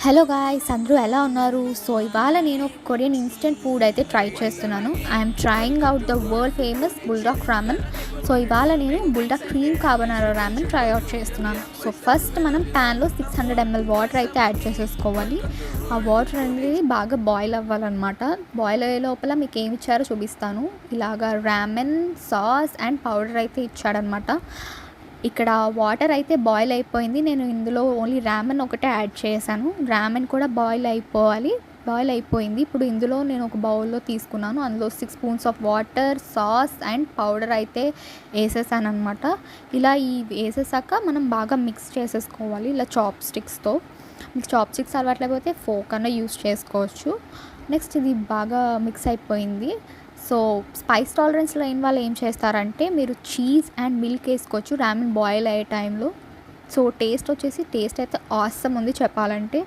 Hello guys, అందరూ ఎలా ఉన్నారు? సో ఇవాళ నేను కొరియన్ ఇన్స్టెంట్ ఫుడ్ అయితే ట్రై చేస్తున్నాను. I'm trying out the world famous Buldak ramen. So ఇవాళ నేను Buldak cream carbonara ramen try out చేస్తున్నాను. సో ఫస్ట్ మనం ప్యాన్లో 600 ml వాటర్ అయితే యాడ్ చేసేసుకోవాలి. ఆ వాటర్ అనేది బాగా బాయిల్ అవ్వాలన్నమాట. బాయిల్ అయ్యే లోపల మీకు ఏమి ఇచ్చారో చూపిస్తాను. ఇలాగా రామెన్ సాస్ అండ్ పౌడర్ అయితే ఇచ్చాడనమాట. ఇక్కడ వాటర్ అయితే బాయిల్ అయిపోయింది. నేను ఇందులో ఓన్లీ రామెన్ ఒకటే యాడ్ చేశాను. రామెన్ కూడా బాయిల్ అయిపోయింది. ఇప్పుడు ఇందులో నేను ఒక బౌల్లో తీసుకున్నాను. అందులో 6 spoons of water, sauce and powder అయితే వేసేసాను అనమాట. ఇలా వేసేసాక మనం బాగా మిక్స్ చేసేసుకోవాలి ఇలా చాప్ స్టిక్స్తో. మీకు చాప్ స్టిక్స్ అలవాట్లేకపోతే ఫోక్ అన్న యూస్ చేసుకోవచ్చు. నెక్స్ట్ ఇది బాగా మిక్స్ అయిపోయింది. సో స్పైస్ టాలరెన్స్ లేని వాళ్ళు ఏం చేస్తారంటే మీరు చీజ్ అండ్ మిల్క్ వేసుకోవచ్చు రామెన్ బాయిల్ అయ్యే టైంలో. సో టేస్ట్ అయితే ఆసమ్ ఉంది చెప్పాలంటే.